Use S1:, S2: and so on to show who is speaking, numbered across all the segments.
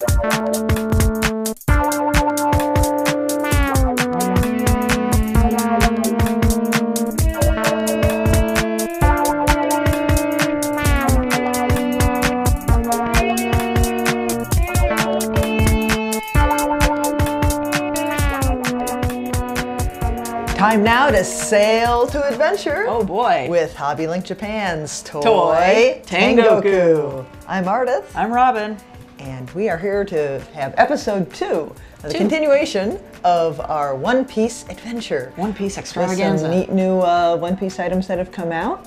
S1: Time now to sail to adventure.
S2: Oh boy.
S1: With HobbyLink Japan's Toy
S2: Tengoku.
S1: I'm Ardith.
S2: I'm Robin.
S1: And we are here to have episode 2 of the continuation of our One Piece adventure.
S2: One Piece
S1: With
S2: extravaganza.
S1: some neat new One Piece items that have come out.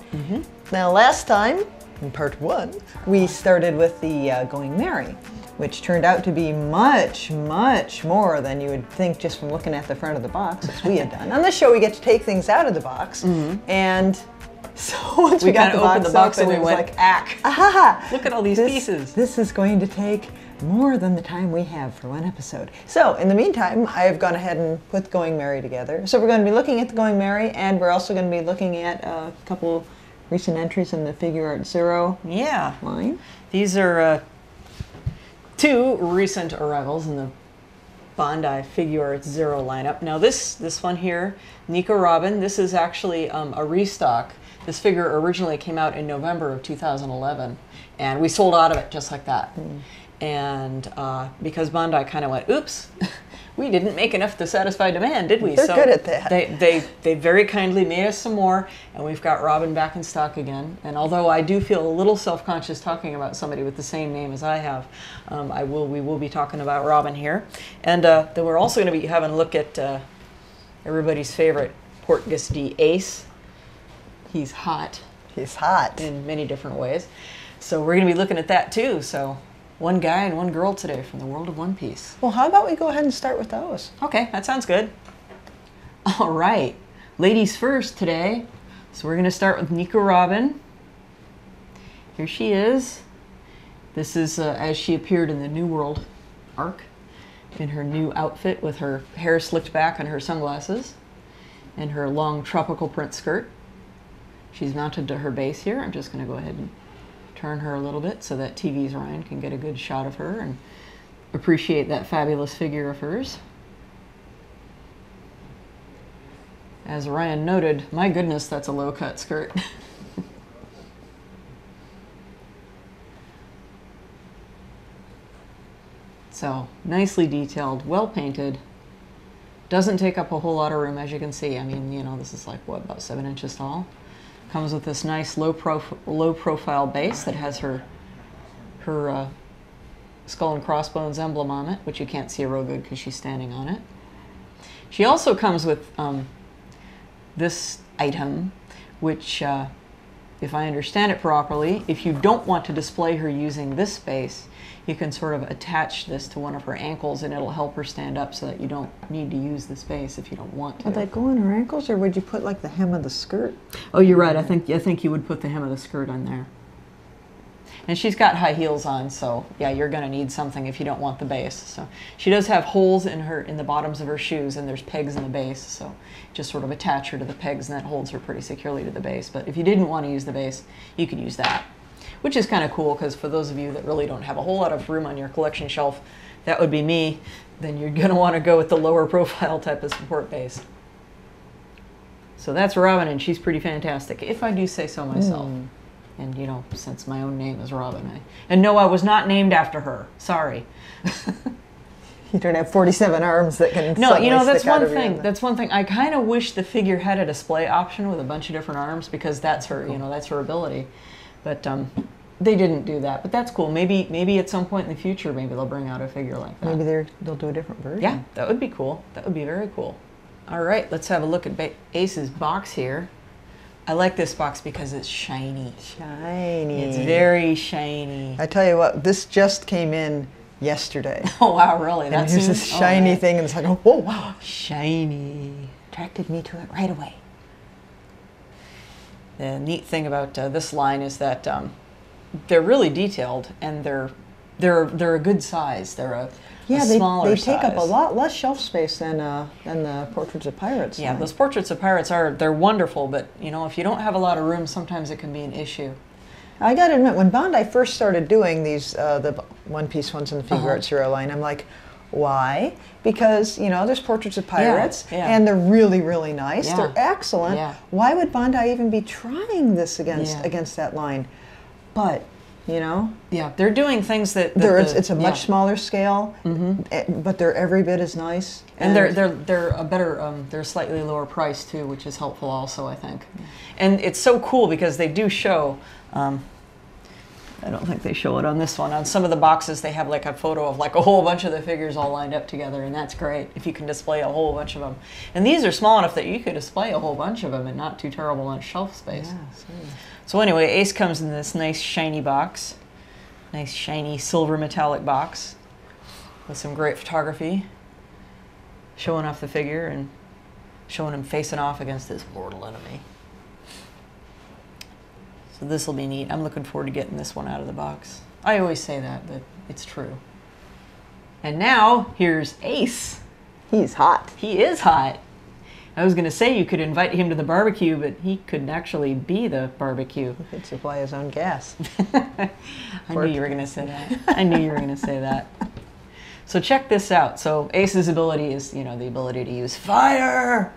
S1: Now last time, in part 1, we started with the Going Merry, which turned out to be much, much more than you would think just from looking at the front of the box, as we had done. On this show, we get to take things out of the box, and so once we got the box open,
S2: and we went,
S1: like,
S2: ack!
S1: aha!
S2: Look at all these pieces.
S1: This is going to take more than the time we have for one episode. So, in the meantime, I have gone ahead and put Going Merry together. So we're going to be looking at the Going Merry, and we're also going to be looking at a couple recent entries in the Figuarts Zero line.
S2: These are 2 recent arrivals in the Bandai Figuarts Zero lineup. Now this one here, Nico Robin, this is actually a restock. This figure originally came out in November of 2011, and we sold out of it just like that. And because Bandai kind of went, oops, we didn't make enough to satisfy demand, did we?
S1: They're good at that.
S2: They very kindly made us some more, and we've got Robin back in stock again. And although I do feel a little self-conscious talking about somebody with the same name as I have, we will be talking about Robin here. And then we're also going to be having a look at everybody's favorite Portgas D Ace. He's hot.
S1: He's hot.
S2: In many different ways. So we're going to be looking at that too. So one guy and one girl today from the world of One Piece.
S1: Well, how about we go ahead and start with those?
S2: Okay, that sounds good. All right, ladies first today. So we're going to start with Nico Robin. Here she is. This is as she appeared in the New World arc, in her new outfit with her hair slicked back and her sunglasses and her long tropical print skirt. She's mounted to her base here. I'm just going to go ahead and turn her a little bit so that TV's Ryan can get a good shot of her and appreciate that fabulous figure of hers. As Ryan noted, my goodness, that's a low-cut skirt. So, nicely detailed, well painted. Doesn't take up a whole lot of room, as you can see. I mean, you know, this is like, what, about 7 inches tall? Comes with this nice low profile base that has her skull and crossbones emblem on it, which you can't see real good because she's standing on it. She also comes with this item, which, if I understand it properly, if you don't want to display her using this space, you can sort of attach this to one of her ankles and it'll help her stand up so that you don't need to use the space if you don't want to.
S1: Would that go on her ankles, or would you put like the hem of the skirt?
S2: Oh, you're right. I think you would put the hem of the skirt on there. And she's got high heels on, so yeah, you're going to need something if you don't want the base. So she does have holes in the bottoms of her shoes, and there's pegs in the base, so just sort of attach her to the pegs, and that holds her pretty securely to the base. But if you didn't want to use the base, you could use that, which is kind of cool, because for those of you that really don't have a whole lot of room on your collection shelf, that would be me, then you're going to want to go with the lower profile type of support base. So that's Robin, and she's pretty fantastic, if I do say so myself. And, you know, since my own name is Robin. And no, I was not named after her. Sorry.
S1: You don't have 47 arms that can
S2: No, you know,
S1: stick
S2: that's
S1: out
S2: one
S1: of your
S2: thing.
S1: hand.
S2: That's one thing. I kind of wish the figure had a display option with a bunch of different arms, because that's her, you know, that's her ability. But they didn't do that. But that's cool. Maybe at some point in the future, maybe they'll bring out a figure like that.
S1: Maybe they'll do a different version.
S2: Yeah, that would be cool. That would be very cool. All right, let's have a look at Ace's box here. I like this box because it's shiny.
S1: Shiny.
S2: It's very shiny.
S1: I tell you what, this just came in yesterday.
S2: Oh, wow, really?
S1: And here's this shiny thing, and it's like, oh, whoa, wow.
S2: Shiny.
S1: Attracted me to it right away.
S2: The neat thing about this line is that they're really detailed, and they're a good size. They're a smaller size.
S1: They take up a lot less shelf space than the Portraits of Pirates.
S2: Yeah, those Portraits of Pirates they're wonderful, but you know, if you don't have a lot of room, sometimes it can be an issue.
S1: I got to admit, when Bandai first started doing these, the one-piece ones in the Figuarts Zero line, I'm like, why? Because, you know, there's portraits of pirates, and they're really, really nice. They're excellent. Why would Bandai even be trying this against that line? But, you know,
S2: they're doing things that
S1: it's a much smaller scale, but they're every bit as nice.
S2: And they're a better, they're slightly lower price too, which is helpful also, I think. And it's so cool because they do show. I don't think they show it on this one. On some of the boxes, they have like a photo of like a whole bunch of the figures all lined up together, and that's great if you can display a whole bunch of them. And these are small enough that you could display a whole bunch of them and not too terrible on shelf space. So anyway, Ace comes in this nice shiny box, nice shiny silver metallic box with some great photography, showing off the figure and showing him facing off against his mortal enemy. So this will be neat. I'm looking forward to getting this one out of the box. I always say that, but it's true. And now, here's Ace.
S1: He's hot.
S2: He is hot. I was going to say you could invite him to the barbecue, but he couldn't actually be the barbecue.
S1: He could supply his own gas.
S2: I knew you were going to say that. I knew you were going to say that. So check this out. So Ace's ability is, you know, the ability to use fire.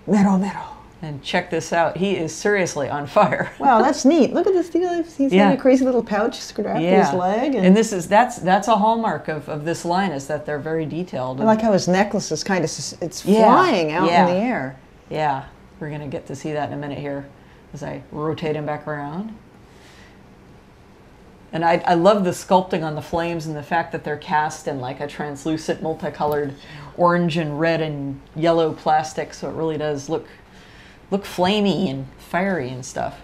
S1: Mero, mero.
S2: And check this out. He is seriously on fire.
S1: Wow, that's neat. Look at this deal. He's got a crazy little pouch strapped to his leg.
S2: And this is that's a hallmark of this line, is that they're very detailed.
S1: I like how his necklace is kind of it's flying out in the air.
S2: Yeah, we're gonna get to see that in a minute here as I rotate him back around. And I love the sculpting on the flames and the fact that they're cast in like a translucent, multicolored orange and red and yellow plastic, so it really does look flamey and fiery and stuff.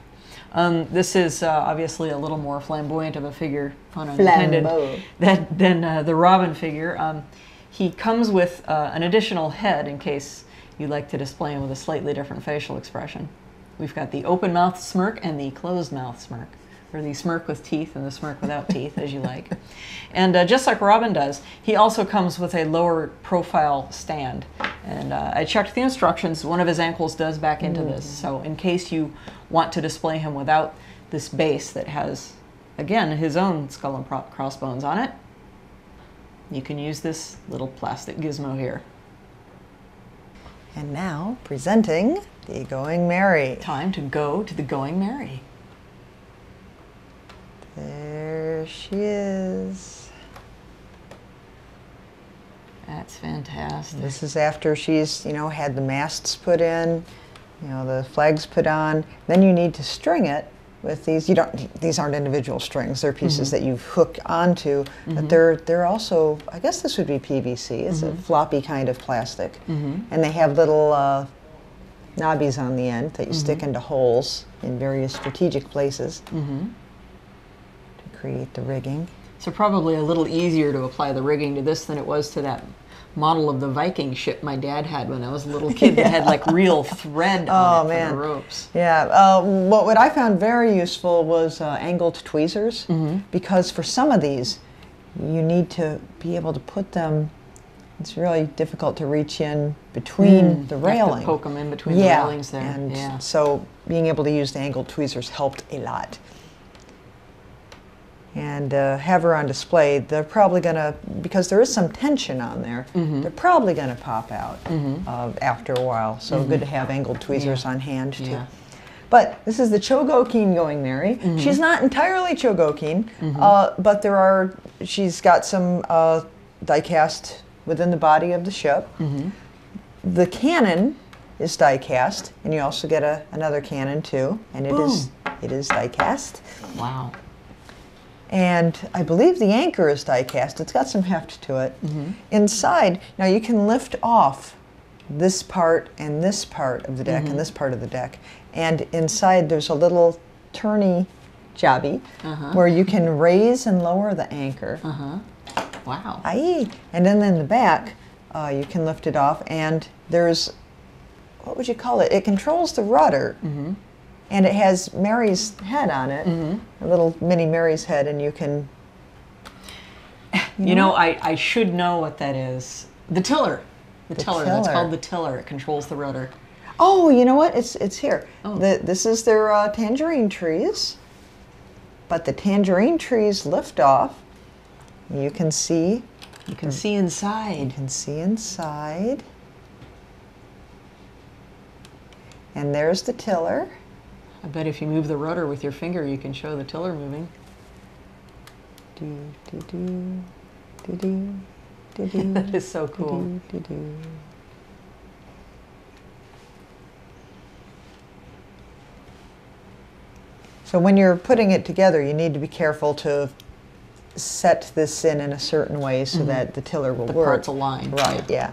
S2: This is obviously a little more flamboyant of a figure, pun unintended, than the Robin figure. He comes with an additional head in case you like to display him with a slightly different facial expression. We've got the open mouth smirk and the closed mouth smirk, or the smirk with teeth and the smirk without teeth, as you like. And just like Robin does, he also comes with a lower profile stand. And I checked the instructions. One of his ankles does back into this. So in case you want to display him without this base that has, again, his own skull and crossbones on it, you can use this little plastic gizmo here.
S1: And now, presenting the Going Merry.
S2: Time to go to the Going Merry.
S1: There she is.
S2: That's fantastic.
S1: This is after she's, you know, had the masts put in, you know, the flags put on. Then you need to string it with these. You don't. These aren't individual strings. They're pieces that you hook onto. But they're also. I guess this would be PVC. It's a floppy kind of plastic, and they have little knobbies on the end that you stick into holes in various strategic places to create the rigging.
S2: So probably a little easier to apply the rigging to this than it was to that model of the Viking ship my dad had when I was a little kid that had like real thread on it for the ropes.
S1: Yeah, what I found very useful was angled tweezers, because for some of these you need to be able to put them, it's really difficult to reach in between the railing.
S2: You have to poke them in between the railings there.
S1: And so being able to use the angled tweezers helped a lot. And have her on display. They're probably going to, because there is some tension on there, they're probably going to pop out after a while. So good to have angled tweezers on hand too. But this is the Chogokin Going Merry. She's not entirely Chogokin, but she's got some die cast within the body of the ship. The cannon is die cast, and you also get another cannon too, and it is die cast.
S2: Wow.
S1: And I believe the anchor is die cast. It's got some heft to it. Inside, now you can lift off this part and this part of the deck and this part of the deck. And inside there's a little turny jobby where you can raise and lower the anchor.
S2: Wow.
S1: Aye. And then in the back, you can lift it off, and there's, what would you call it? It controls the rudder. And it has Mary's head on it, a little mini Mary's head, and you can...
S2: You know, I should know what that is. The tiller. The tiller. That's called the tiller. It controls the rudder.
S1: Oh, you know what? It's here. This is their tangerine trees. but the tangerine trees lift off. You can see.
S2: You can see inside.
S1: You can see inside. And there's the tiller.
S2: I bet if you move the rudder with your finger, you can show the tiller moving.
S1: Do, do, do, do, do, do, do,
S2: That is so cool.
S1: do, do, do. So when you're putting it together, you need to be careful to set this in a certain way so that the tiller will
S2: The
S1: work.
S2: parts align.
S1: Right, yeah.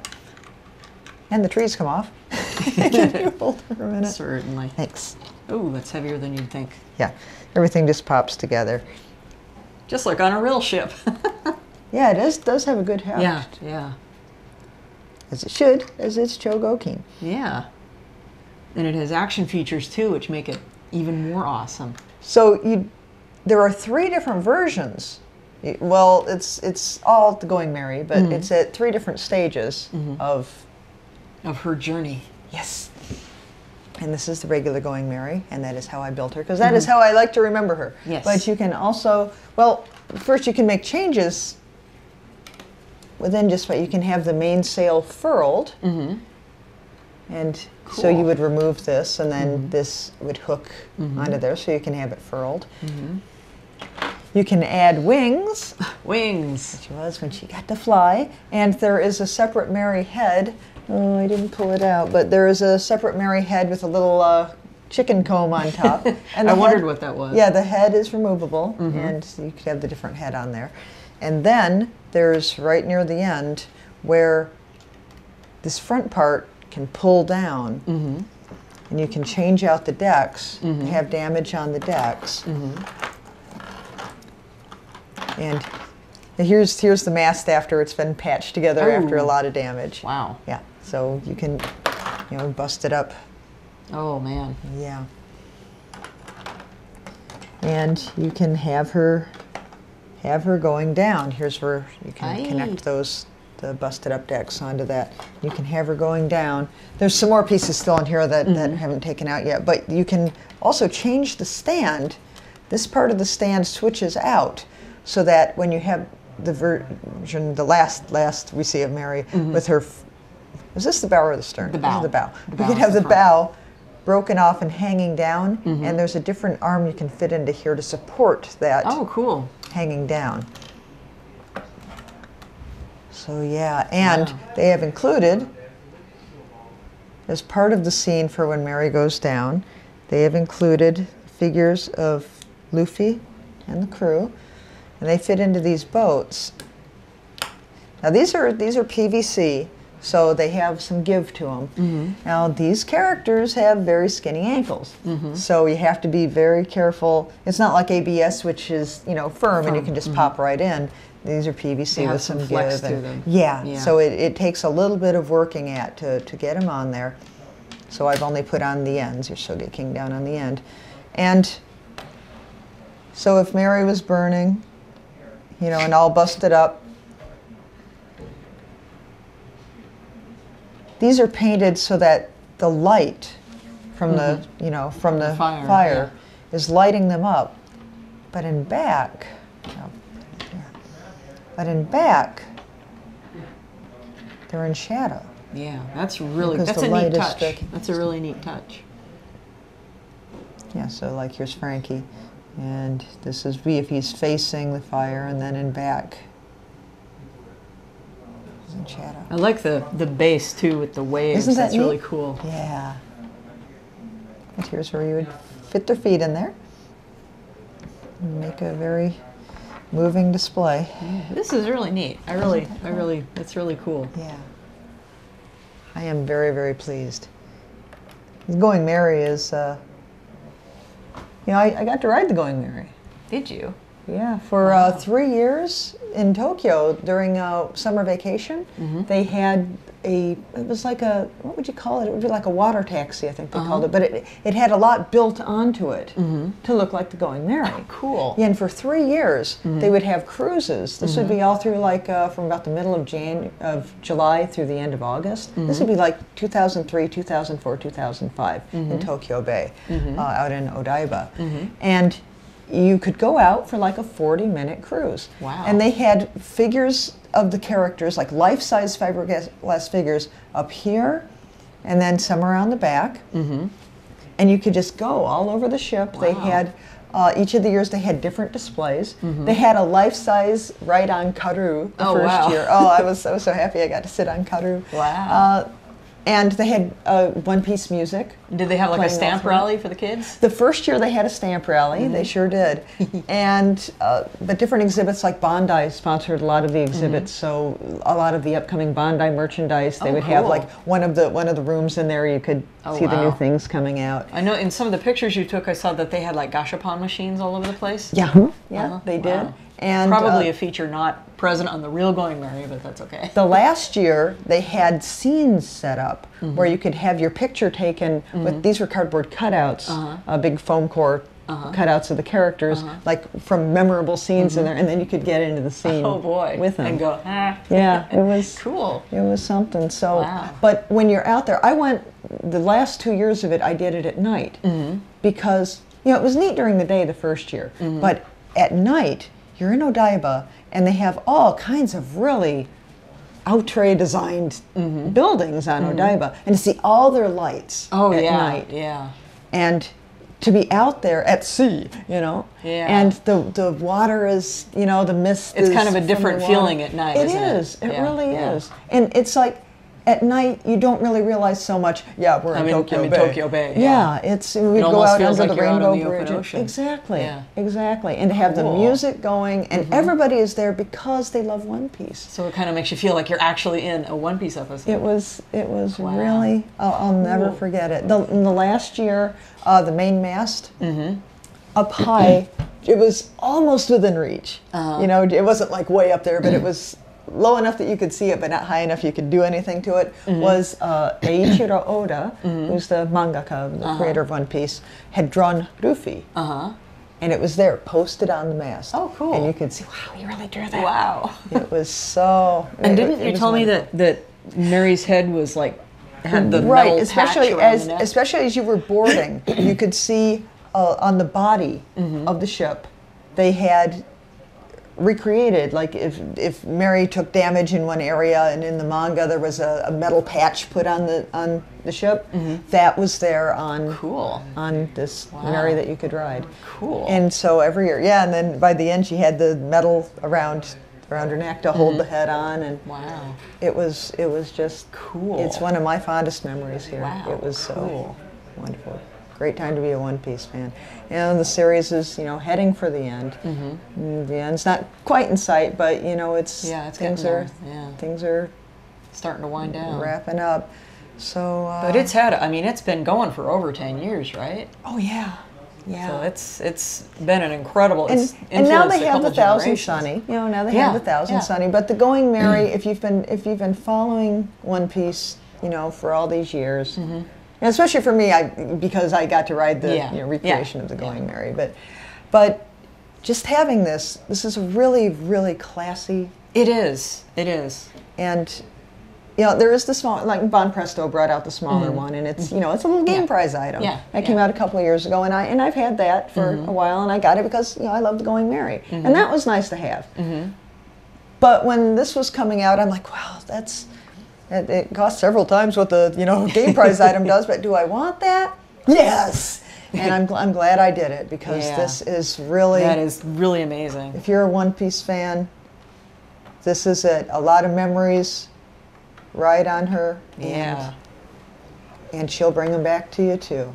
S1: And the trees come off. Can you hold it for a minute?
S2: Certainly.
S1: Thanks.
S2: Oh, that's heavier than you'd think.
S1: Yeah, everything just pops together.
S2: Just like on a real ship.
S1: Yeah, it does have a good heft.
S2: Yeah, yeah.
S1: As it should, as it's Chogokin.
S2: Yeah. And it has action features too, which make it even more awesome.
S1: So there are 3 different versions. Well, it's all the Going Merry, but it's at 3 different stages of
S2: her journey.
S1: Yes. And this is the regular Going Merry, and that is how I built her, because that is how I like to remember her.
S2: Yes.
S1: But you can also, well, first you can make changes within just what you can have the mainsail furled. And so you would remove this, and then this would hook onto there, so you can have it furled. You can add wings.
S2: Wings.
S1: Which was when she got to fly. And there is a separate Merry head. Oh, I didn't pull it out, but there is a separate Merry head with a little chicken comb on top. And
S2: I wondered what that was.
S1: Yeah, the head is removable, and you could have the different head on there. And then there's right near the end where this front part can pull down, and you can change out the decks, have damage on the decks. And here's the mast after it's been patched together after a lot of damage.
S2: Wow.
S1: Yeah, so you can, bust it up.
S2: Oh, man.
S1: Yeah. And you can have her going down. Here's where you can connect the busted up decks onto that. You can have her going down. There's some more pieces still in here that haven't taken out yet, but you can also change the stand. This part of the stand switches out so that when you have the version, the last we see of Merry with her, is this the bow or the stern?
S2: The bow.
S1: This is the bow.
S2: The
S1: We
S2: bow
S1: could
S2: is
S1: have
S2: the
S1: the
S2: front.
S1: bow broken off and hanging down, and there's a different arm you can fit into here to support that
S2: Oh, cool.
S1: hanging down. So yeah, and
S2: Wow.
S1: they have included, as part of the scene for when Merry goes down, they have included figures of Luffy and the crew, and they fit into these boats. Now these are PVC, so they have some give to them. Now these characters have very skinny ankles, so you have to be very careful. It's not like ABS, which is firm and you can just pop right in. These are PVC
S2: They
S1: with
S2: have
S1: some
S2: flex
S1: give.
S2: to them.
S1: Yeah, so it takes a little bit of working at to get them on there. So I've only put on the ends. Your Chogokin down on the end, and so if Merry was burning, and all busted up. These are painted so that the light from the fire is lighting them up, but in back, they're in shadow.
S2: Yeah, that's a
S1: Because the
S2: neat
S1: light is
S2: touch.
S1: striking.
S2: That's a really neat touch.
S1: Yeah, so like here's Frankie, and this is V if he's facing the fire, and then in back is in shadow.
S2: I like the base too with the waves.
S1: Isn't that
S2: That's really
S1: neat?
S2: cool.
S1: Yeah. And here's where you would fit their feet in there. And make a very moving display.
S2: This is really neat. It's really cool.
S1: Yeah. I am very, very pleased. Going Merry is, I got to ride the Going Merry.
S2: Did you?
S1: Yeah, for 3 years in Tokyo during summer vacation, they had it was like what would you call it? It would be like a water taxi, I think they called it, but it had a lot built onto it to look like the Going Merry.
S2: Cool.
S1: Yeah, and for 3 years, they would have cruises. This would be all through from about the middle of July through the end of August. This would be like 2003, 2004, 2005 in Tokyo Bay, out in Odaiba. And you could go out for like a 40-minute cruise.
S2: Wow.
S1: And they had figures of the characters, like life-size fiberglass figures up here, and then some around the back. Mm-hmm. And you could just go all over the ship.
S2: Wow.
S1: They had, each of the years they had different displays. Mm-hmm. They had a life-size ride on Karu the first year. Oh, I was so happy I got to sit on Karu.
S2: Wow.
S1: And they had One Piece music.
S2: Did they have like a stamp rally for the kids?
S1: The first year they had a stamp rally. Mm-hmm. They sure did. And but different exhibits, like Bandai sponsored a lot of the exhibits. Mm-hmm. So a lot of the upcoming Bandai merchandise, they would have like one of the rooms in there. You could see the new things coming out.
S2: I know in some of the pictures you took, I saw that they had like gashapon machines all over the place.
S1: Yeah, yeah, they did.
S2: Wow.
S1: And
S2: probably a feature not present on the real Going Merry, but that's okay.
S1: The last year, they had scenes set up where you could have your picture taken with, these were cardboard cutouts, big foam core cutouts of the characters, like from memorable scenes in there, and then you could get into the scene with them.
S2: And go, ah.
S1: Yeah, it was
S2: cool.
S1: It was something. So, but when you're out there, I went, the last 2 years of it, I did it at night because, you know, it was neat during the day the first year, but at night, you're in Odaiba, and they have all kinds of really outre designed buildings on Odaiba, and to see all their lights at night.
S2: Yeah.
S1: And to be out there at sea, you know, and the water is, you know, the mist.
S2: It's kind of a different feeling at night.
S1: It is. It really is. And it's like, at night, you don't really realize so much. Yeah, we're in Tokyo Bay. Yeah, it's we go out under the Rainbow Bridge. Exactly, exactly. And to have the music going, and everybody is there because they love One Piece.
S2: So it kind of makes you feel like you're actually in a One Piece episode.
S1: It was really. I'll never forget it. In the last year, the main mast up high, it was almost within reach. You know, it wasn't like way up there, but it was low enough that you could see it, but not high enough you could do anything to it, was Eiichiro Oda, who's the mangaka, the creator of One Piece, had drawn Luffy. And it was there, posted on the mast.
S2: Oh, cool.
S1: And you could see, wow, he really drew that.
S2: Wow.
S1: It was so...
S2: And didn't you tell me that Mary's head was like, had the metal
S1: especially
S2: patch around the neck?
S1: Especially as you were boarding, you could see on the body of the ship, they had recreated, like if Mary took damage in one area, and in the manga there was a metal patch put on the ship, that was there on this Mary that you could ride.
S2: Cool.
S1: And so every year, and then by the end she had the metal around her neck to hold the head on, and
S2: wow,
S1: it was just
S2: cool.
S1: It's one of my fondest memories here.
S2: Wow,
S1: it was so wonderful. Great time to be a One Piece fan. And the series is, you know, heading for the end. The end's not quite in sight, but you know, things are
S2: starting to wind down,
S1: wrapping up. So,
S2: but it's been going for over 10 years, right?
S1: Oh yeah, yeah.
S2: So it's been an incredible.
S1: And now they have the Thousand Sunny. You know, now they have the Thousand Sunny. But the Going Merry, if you've been following One Piece, you know, for all these years. And especially for me, because I got to ride the recreation of the Going Merry. But just having this is a really, really classy.
S2: It is.
S1: And you know, there is the small, like Bon Presto brought out the smaller one, and it's you know, it's a little game prize item. That came out a couple of years ago, and I've had that for a while, and I got it because you know I love the Going Merry, and that was nice to have. But when this was coming out, I'm like, wow, it costs several times what the game prize item does, but do I want that? Yes. And I'm glad I did it, because this is really...
S2: That is really amazing.
S1: If you're a One Piece fan, this is it. A lot of memories ride on her. And she'll bring them back to you too.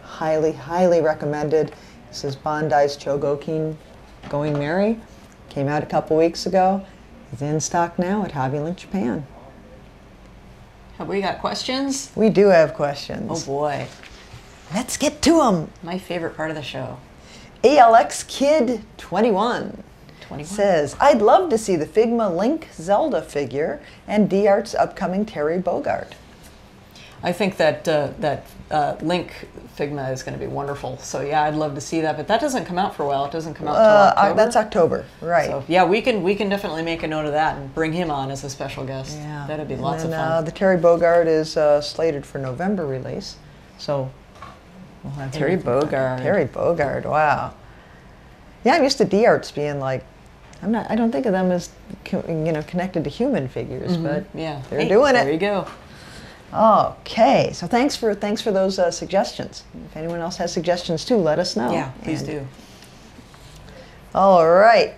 S1: Highly, highly recommended. This is Bandai's Chogokin Going Merry. Came out a couple weeks ago. It's in stock now at HobbyLink Japan.
S2: Have we got questions?
S1: We do have questions.
S2: Oh boy.
S1: Let's get to them.
S2: My favorite part of the show.
S1: ALX Kid 21 says, I'd love to see the Figma Link Zelda figure and D-Art's upcoming Terry Bogard.
S2: I think that Link Figma is going to be wonderful. So yeah, I'd love to see that, but that doesn't come out for a while. It doesn't come out until October.
S1: That's October, right?
S2: So yeah, we can definitely make a note of that and bring him on as a special guest.
S1: Yeah,
S2: that'd be lots of fun.
S1: The Terry Bogard is slated for November release, so we'll have
S2: Terry Bogard.
S1: Terry Bogard, wow. Yeah, I'm used to D-Arts being like, I don't think of them as, connected to human figures, but
S2: yeah,
S1: they're doing it.
S2: There you go.
S1: Okay, so thanks for those suggestions. If anyone else has suggestions too, let us know.
S2: Yeah, please do.
S1: All right.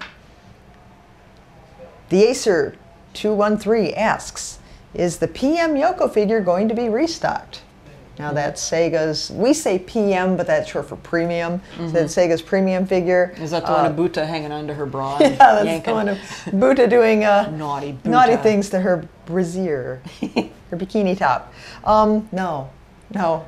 S1: The Acer 213 asks, is the PM Yoko figure going to be restocked? Now that's Sega's, we say PM, but that's short for premium. So that's Sega's premium figure.
S2: Is that the one of Buta hanging onto her bra?
S1: Yeah, that's the one of Buta doing naughty things to her brassiere, her bikini top. No,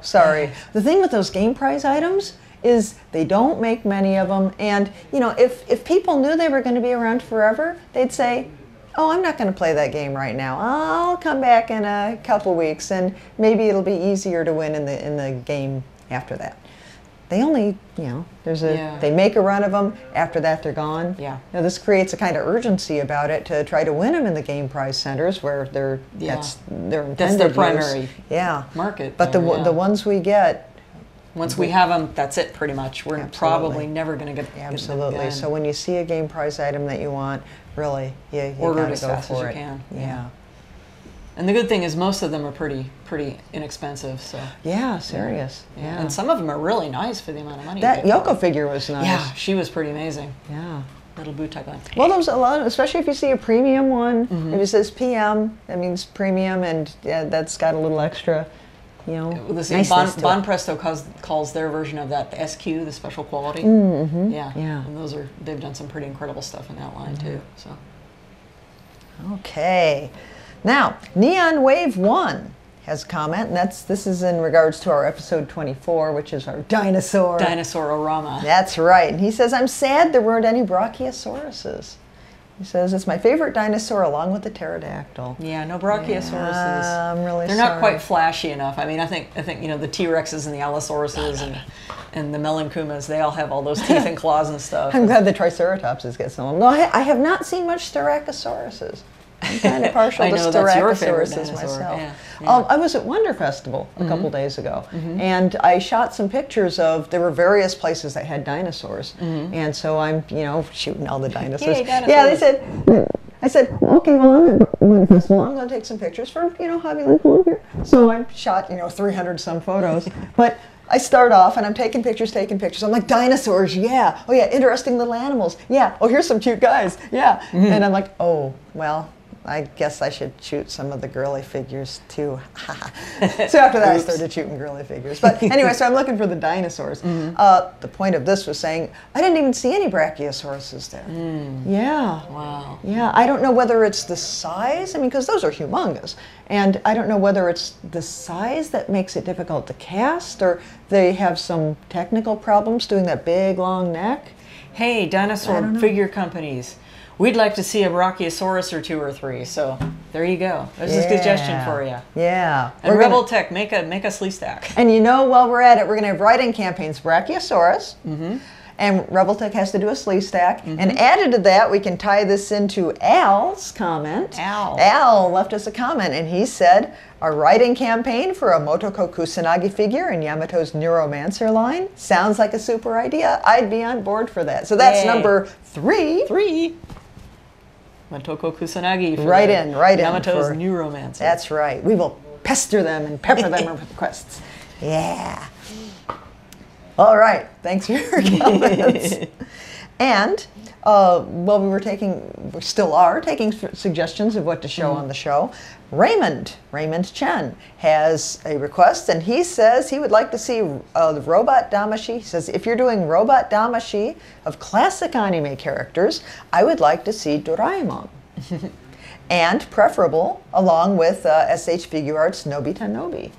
S1: sorry. The thing with those game prize items is they don't make many of them. And, if people knew they were going to be around forever, they'd say, oh, I'm not going to play that game right now. I'll come back in a couple weeks, and maybe it'll be easier to win in the game after that. They only, they make a run of them. After that, they're gone.
S2: Yeah.
S1: This creates a kind of urgency about it to try to win them in the game prize centers where that's their intended
S2: That's their primary market.
S1: But the ones we get,
S2: once we have them, that's it pretty much. We're probably never going to get
S1: absolutely.
S2: Get them
S1: so when you see a game prize item that you want, really, you
S2: order
S1: gotta
S2: it as
S1: go
S2: fast
S1: for
S2: as
S1: it.
S2: you can.
S1: Yeah.
S2: And the good thing is most of them are pretty inexpensive. So
S1: yeah, serious.
S2: Yeah. And some of them are really nice for the amount of money.
S1: That Yoko figure was nice.
S2: Yeah, she was pretty amazing.
S1: Yeah.
S2: Little boot type one.
S1: Well, there's a lot, especially if you see a premium one. If it says PM, that means premium, and that's got a little extra.
S2: Bon Presto calls their version of that the SQ, the special quality. Yeah. And they've done some pretty incredible stuff in that line too. So.
S1: Okay. Now, Neon Wave 1 has a comment, and this is in regards to our episode 24, which is our
S2: Dinosaur-orama.
S1: That's right. And he says, I'm sad there weren't any Brachiosauruses. He says, it's my favorite dinosaur along with the pterodactyl.
S2: Yeah, no Brachiosauruses.
S1: Yeah, I'm really
S2: They're
S1: sorry.
S2: not quite flashy enough. I mean, I think the T-Rexes and the Allosauruses and the Melankumas, they all have all those teeth and claws and stuff.
S1: I'm glad the Triceratopses get some of them. No, I have not seen much Styracosauruses. I'm kind of partial to Styracosauruses myself. I was at Wonder Festival a couple days ago, and I shot some pictures there were various places that had dinosaurs, and so I'm, shooting all the dinosaurs.
S2: Yay, dinosaurs.
S1: Yeah, I said, okay, well, I'm at Wonder Festival. I'm going to take some pictures for, HobbyLink here. So I shot, 300 some photos, but I start off and I'm taking pictures. I'm like, dinosaurs, yeah. Oh yeah, interesting little animals, yeah. Oh, here's some cute guys, yeah. And I'm like, oh, well, I guess I should shoot some of the girly figures too. So after that, I started shooting girly figures. But anyway, so I'm looking for the dinosaurs. The point of this was saying, I didn't even see any Brachiosauruses there. Yeah.
S2: Wow.
S1: Yeah, I don't know whether it's the size, because those are humongous. And I don't know whether it's the size that makes it difficult to cast, or they have some technical problems doing that big, long neck.
S2: Hey, dinosaur figure companies. We'd like to see a Brachiosaurus or 2 or 3, so there you go. There's a suggestion for you.
S1: Yeah.
S2: And Rebel Tech, make a sleeve stack.
S1: And while we're at it, we're going to have write-in campaigns, Brachiosaurus, and Rebel Tech has to do a sleeve stack. And added to that, we can tie this into Al's comment. Al left us a comment, and he said, a write-in campaign for a Motoko Kusanagi figure in Yamato's Neuromancer line sounds like a super idea. I'd be on board for that. So that's number 3.
S2: Motoko Kusanagi for
S1: right in
S2: Yamato's Neuromancer.
S1: That's right. We will pester them and pepper them with requests. Yeah. All right. Thanks for your comments. And we still are taking suggestions of what to show on the show. Raymond Chen has a request, and he says he would like to see the robot Damashi. He says, if you're doing robot Damashi of classic anime characters, I would like to see Doraemon. And preferable along with SH Figuarts Nobita Nobi.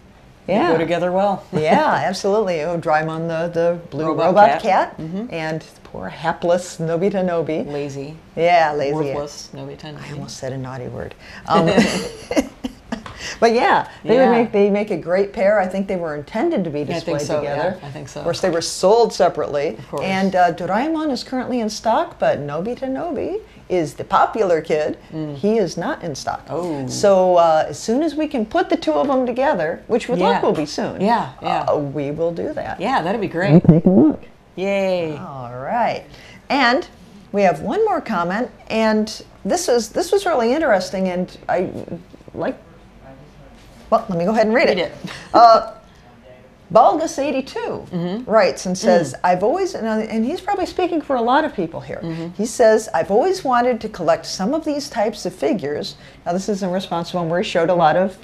S2: Yeah. They go together well.
S1: Yeah, absolutely. Doraemon, the blue robot cat, and poor hapless Nobita Nobi.
S2: Lazy.
S1: Yeah, lazy.
S2: Worthless Nobita Nobi.
S1: I almost said a naughty word. But yeah, they make a great pair. I think they were intended to be displayed together.
S2: Yeah, I think so.
S1: Of course, they were sold separately.
S2: Of course.
S1: And Doraemon is currently in stock, but Nobita Nobi is the popular kid. He is not in stock.
S2: Oh.
S1: So as soon as we can put the two of them together, which with luck will be soon, we will do that.
S2: Yeah, that'd be great.
S1: Take a look.
S2: Yay.
S1: All right. And we have one more comment, and this was really interesting, and I like. Well, let me go ahead and read it. Balgus82 writes and says, I've always, and he's probably speaking for a lot of people here. He says, I've always wanted to collect some of these types of figures. Now, this is in response to when we showed a lot of,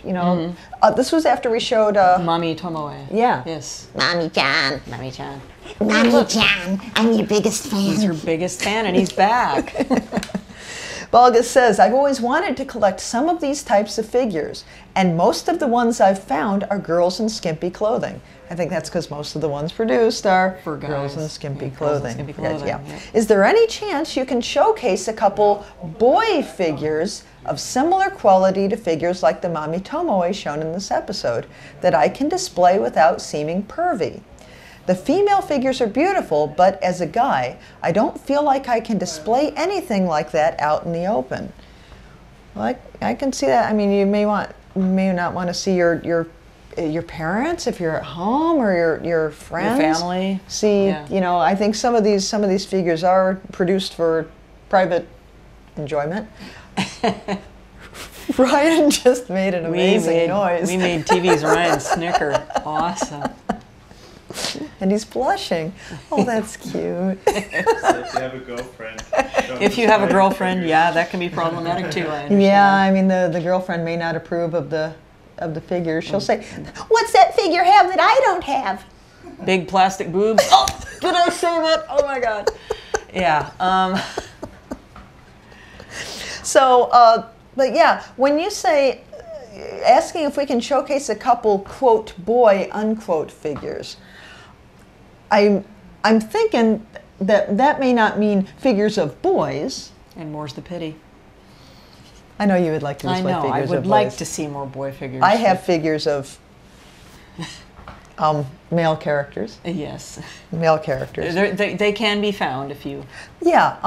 S1: this was after we showed...
S2: Mami Tomoe.
S1: Yeah.
S2: Yes.
S3: Mommy-chan.
S2: Mami-chan.
S3: Mommy-chan, I'm your biggest fan.
S2: He's her biggest fan, and he's back.
S1: Balgus says, I've always wanted to collect some of these types of figures, and most of the ones I've found are girls in skimpy clothing. I think that's because most of the ones produced are
S2: For guys.
S1: girls in skimpy
S2: Girls in
S1: clothing.
S2: skimpy clothing,
S1: Yeah.
S2: yeah.
S1: Is there any chance you can showcase a couple boy figures of similar quality to figures like the Mami Tomoe shown in this episode that I can display without seeming pervy? The female figures are beautiful, but as a guy, I don't feel like I can display anything like that out in the open. Well, I can see that. I mean, you may not want to see your parents if you're at home, or your friends.
S2: Your family.
S1: See,
S2: Yeah.
S1: I think some of these figures are produced for private enjoyment. Ryan just made an amazing noise.
S2: We made TV's Ryan snicker. Awesome.
S1: And he's blushing. Oh, that's cute.
S4: So if you have a girlfriend.
S2: If you have a girlfriend, yeah, that can be problematic too. I understand.
S1: Yeah, I mean the girlfriend may not approve of the figures. She'll say, "What's that figure have that I don't have?"
S2: Big plastic boobs. Oh, did I say that? Oh my God. Yeah.
S1: So, but yeah, when you say asking if we can showcase a couple quote boy unquote figures, I'm thinking that may not mean figures of boys.
S2: And more's the pity.
S1: I know you would like to
S2: I
S1: display
S2: know.
S1: figures
S2: I
S1: of
S2: would
S1: boys.
S2: like to see more boy figures.
S1: I have figures of male characters.
S2: Yes.
S1: Male characters.
S2: They can be found if you.
S1: Yeah,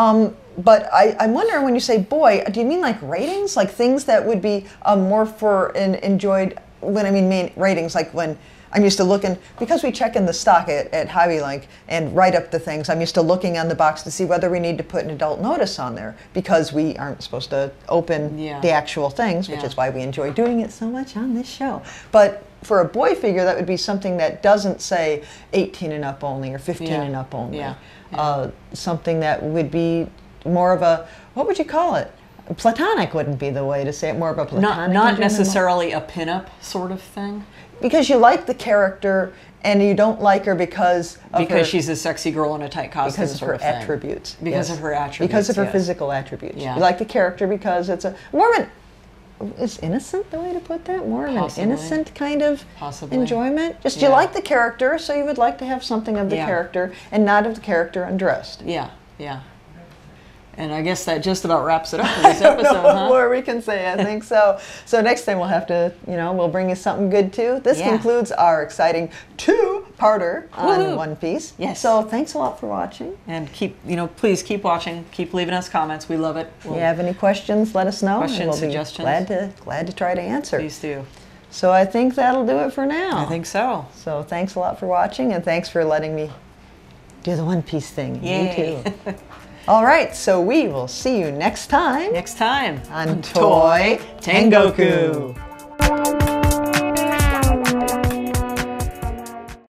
S1: but I'm wondering, when you say boy, do you mean like ratings? Like things that would be more for enjoyed, when I mean ratings, like when I'm used to looking, because we check in the stock at HobbyLink and write up the things, I'm used to looking on the box to see whether we need to put an adult notice on there, because we aren't supposed to open the actual things, which is why we enjoy doing it so much on this show. But for a boy figure, that would be something that doesn't say 18 and up only or 15 and up only. Yeah. Something that would be more of a, what would you call it? Platonic wouldn't be the way to say it, more of a platonic.
S2: Not necessarily a pinup sort of thing.
S1: Because you like the character and you don't like her because
S2: she's a sexy girl in a tight costume.
S1: Because of her attributes.
S2: Because of her attributes.
S1: Because of her physical attributes.
S2: Yeah.
S1: You like the character because it's a more of an, is innocent the way to put that? More of an innocent kind of enjoyment? Just you like the character, so you would like to have something of the character and not of the character undressed.
S2: Yeah, yeah. And I guess that just about wraps it up for this episode,
S1: I don't know what
S2: huh?
S1: more we can say. I think so. So next time we'll have to, we'll bring you something good too. This concludes our exciting two-parter on One Piece.
S2: Yes.
S1: So thanks a lot for watching.
S2: And please keep watching. Keep leaving us comments. We love it.
S1: If you have any questions, let us know.
S2: Questions,
S1: we'll be
S2: suggestions.
S1: glad to try to answer.
S2: Please do.
S1: So I think that'll do it for now.
S2: I think so.
S1: So thanks a lot for watching, and thanks for letting me do the One Piece thing.
S2: Yay.
S1: You too. All right, so we will see you next time.
S2: Next time
S1: On Toy Tengoku.